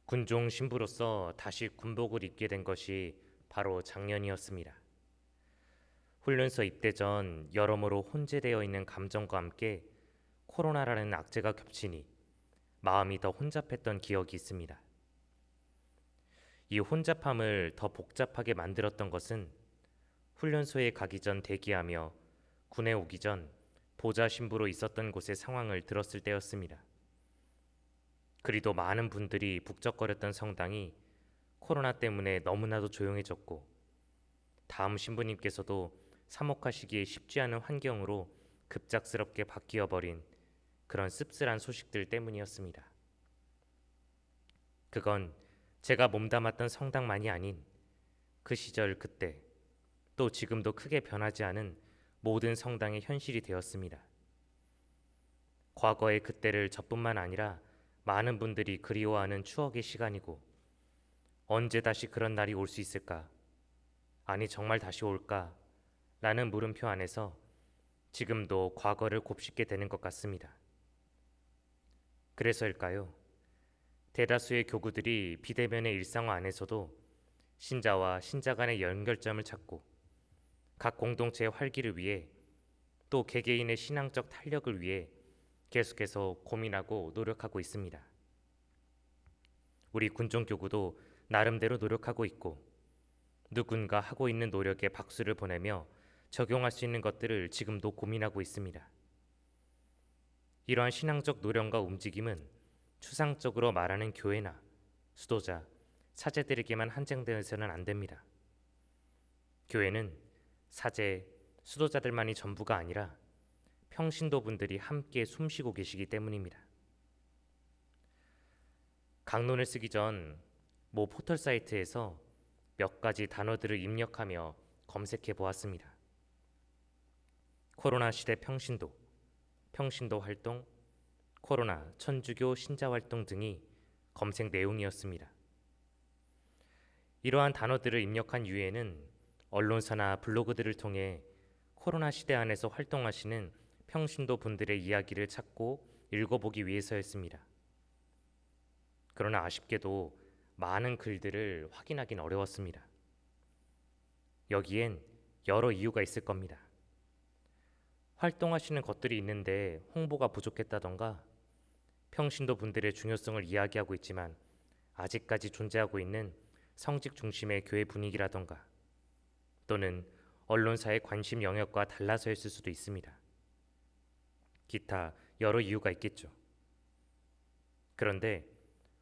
군종 신부로서 다시 군복을 입게 된 것이 바로 작년이었습니다. 훈련소 입대 전 여러모로 혼재되어 있는 감정과 함께 코로나라는 악재가 겹치니 마음이 더 혼잡했던 기억이 있습니다. 이 혼잡함을 더 복잡하게 만들었던 것은 훈련소에 가기 전 대기하며 군에 오기 전 보좌 신부로 있었던 곳의 상황을 들었을 때였습니다. 그리도 많은 분들이 북적거렸던 성당이 코로나 때문에 너무나도 조용해졌고 다음 신부님께서도 사목하시기에 쉽지 않은 환경으로 급작스럽게 바뀌어 버린 그런 씁쓸한 소식들 때문이었습니다. 그건 제가 몸담았던 성당만이 아닌 그 시절 그때 또 지금도 크게 변하지 않은 모든 성당의 현실이 되었습니다. 과거의 그때를 저뿐만 아니라 많은 분들이 그리워하는 추억의 시간이고 언제 다시 그런 날이 올 수 있을까? 아니 정말 다시 올까? 라는 물음표 안에서 지금도 과거를 곱씹게 되는 것 같습니다. 그래서일까요? 대다수의 교구들이 비대면의 일상화 안에서도 신자와 신자 간의 연결점을 찾고 각 공동체의 활기를 위해 또 개개인의 신앙적 탄력을 위해 계속해서 고민하고 노력하고 있습니다. 우리 군종교구도 나름대로 노력하고 있고 누군가 하고 있는 노력에 박수를 보내며 적용할 수 있는 것들을 지금도 고민하고 있습니다. 이러한 신앙적 노력과 움직임은 추상적으로 말하는 교회나 수도자, 사제들에게만 한정되어서는 안 됩니다. 교회는 사제, 수도자들만이 전부가 아니라 평신도분들이 함께 숨쉬고 계시기 때문입니다. 강론을 쓰기 전 모 포털 사이트에서 몇 가지 단어들을 입력하며 검색해 보았습니다. 코로나 시대 평신도, 평신도 활동, 코로나 천주교 신자 활동 등이 검색 내용이었습니다. 이러한 단어들을 입력한 이후에는 언론사나 블로그들을 통해 코로나 시대 안에서 활동하시는 평신도 분들의 이야기를 찾고 읽어보기 위해서였습니다. 그러나 아쉽게도 많은 글들을 확인하기는 어려웠습니다. 여기엔 여러 이유가 있을 겁니다. 활동하시는 것들이 있는데 홍보가 부족했다던가 평신도 분들의 중요성을 이야기하고 있지만 아직까지 존재하고 있는 성직 중심의 교회 분위기라던가 또는 언론사의 관심 영역과 달라서였을 수도 있습니다. 기타 여러 이유가 있겠죠. 그런데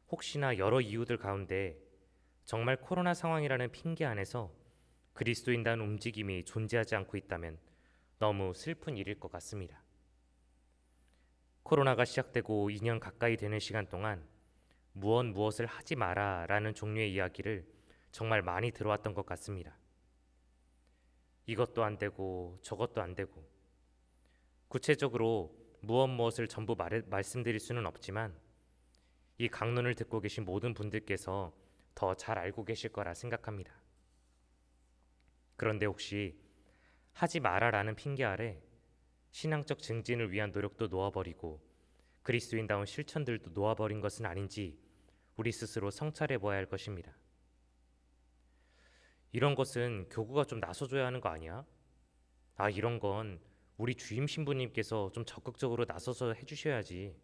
혹시나 여러 이유들 가운데 정말 코로나 상황이라는 핑계 안에서 그리스도인다는 움직임이 존재하지 않고 있다면 너무 슬픈 일일 것 같습니다. 코로나가 시작되고 2년 가까이 되는 시간 동안 무엇을 하지 마라 라는 종류의 이야기를 정말 많이 들어왔던 것 같습니다. 이것도 안 되고 저것도 안 되고 구체적으로 무엇을 전부 말씀드릴 수는 없지만 이 강론을 듣고 계신 모든 분들께서 더 잘 알고 계실 거라 생각합니다. 그런데 혹시 하지 마라라는 핑계 아래 신앙적 증진을 위한 노력도 놓아버리고 그리스도인다운 실천들도 놓아버린 것은 아닌지 우리 스스로 성찰해 보아야 할 것입니다. 이런 것은 교구가 좀 나서줘야 하는 거 아니야? 이런 건 우리 주임 신부님께서 좀 적극적으로 나서서 해주셔야지.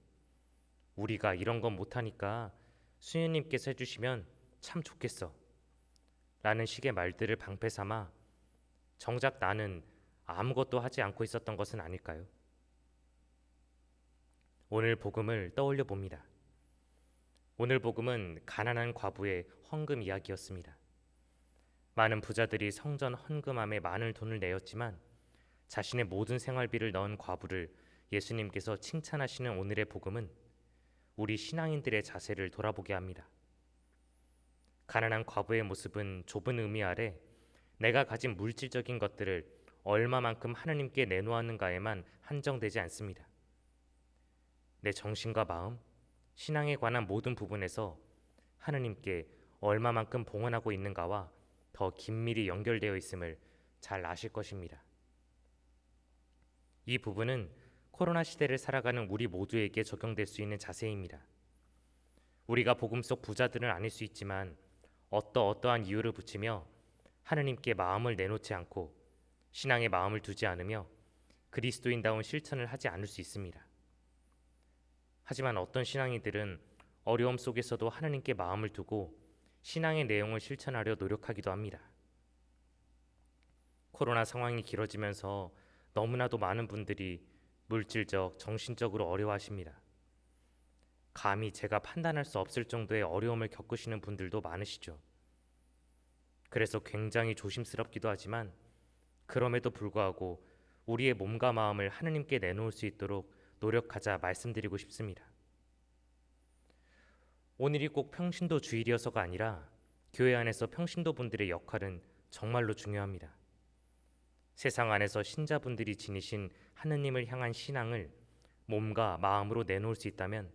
우리가 이런 건 못하니까 수녀님께서 해주시면 참 좋겠어 라는 식의 말들을 방패 삼아 정작 나는 아무것도 하지 않고 있었던 것은 아닐까요? 오늘 복음을 떠올려 봅니다. 오늘 복음은 가난한 과부의 헌금 이야기였습니다. 많은 부자들이 성전 헌금함에 많은 돈을 내었지만 자신의 모든 생활비를 넣은 과부를 예수님께서 칭찬하시는 오늘의 복음은 우리 신앙인들의 자세를 돌아보게 합니다. 가난한 과부의 모습은 좁은 의미 아래 내가 가진 물질적인 것들을 얼마만큼 하느님께 내놓았는가에만 한정되지 않습니다. 내 정신과 마음, 신앙에 관한 모든 부분에서 하느님께 얼마만큼 봉헌하고 있는가와 더 긴밀히 연결되어 있음을 잘 아실 것입니다. 이 부분은 코로나 시대를 살아가는 우리 모두에게 적용될 수 있는 자세입니다. 우리가 복음 속 부자들은 아닐 수 있지만 어떠한 이유를 붙이며 하느님께 마음을 내놓지 않고 신앙에 마음을 두지 않으며 그리스도인다운 실천을 하지 않을 수 있습니다. 하지만 어떤 신앙인들은 어려움 속에서도 하느님께 마음을 두고 신앙의 내용을 실천하려 노력하기도 합니다. 코로나 상황이 길어지면서 너무나도 많은 분들이 물질적, 정신적으로 어려워하십니다. 감히 제가 판단할 수 없을 정도의 어려움을 겪으시는 분들도 많으시죠. 그래서 굉장히 조심스럽기도 하지만 그럼에도 불구하고 우리의 몸과 마음을 하느님께 내놓을 수 있도록 노력하자 말씀드리고 싶습니다. 오늘이 꼭 평신도 주일이어서가 아니라 교회 안에서 평신도 분들의 역할은 정말로 중요합니다. 세상 안에서 신자분들이 지니신 하느님을 향한 신앙을 몸과 마음으로 내놓을 수 있다면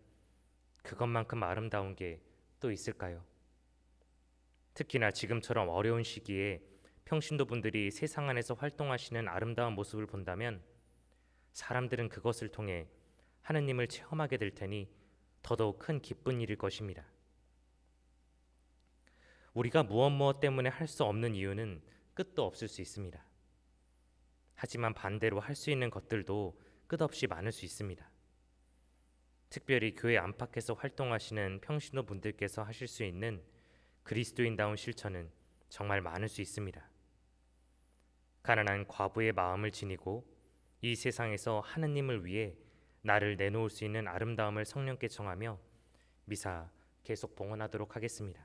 그것만큼 아름다운 게 또 있을까요? 특히나 지금처럼 어려운 시기에 평신도 분들이 세상 안에서 활동하시는 아름다운 모습을 본다면 사람들은 그것을 통해 하느님을 체험하게 될 테니 더더욱 큰 기쁜 일일 것입니다. 우리가 무엇 때문에 할 수 없는 이유는 끝도 없을 수 있습니다. 하지만 반대로 할 수 있는 것들도 끝없이 많을 수 있습니다. 특별히 교회 안팎에서 활동하시는 평신도 분들께서 하실 수 있는 그리스도인다운 실천은 정말 많을 수 있습니다. 가난한 과부의 마음을 지니고 이 세상에서 하느님을 위해 나를 내놓을 수 있는 아름다움을 성령께 청하며 미사 계속 봉헌하도록 하겠습니다.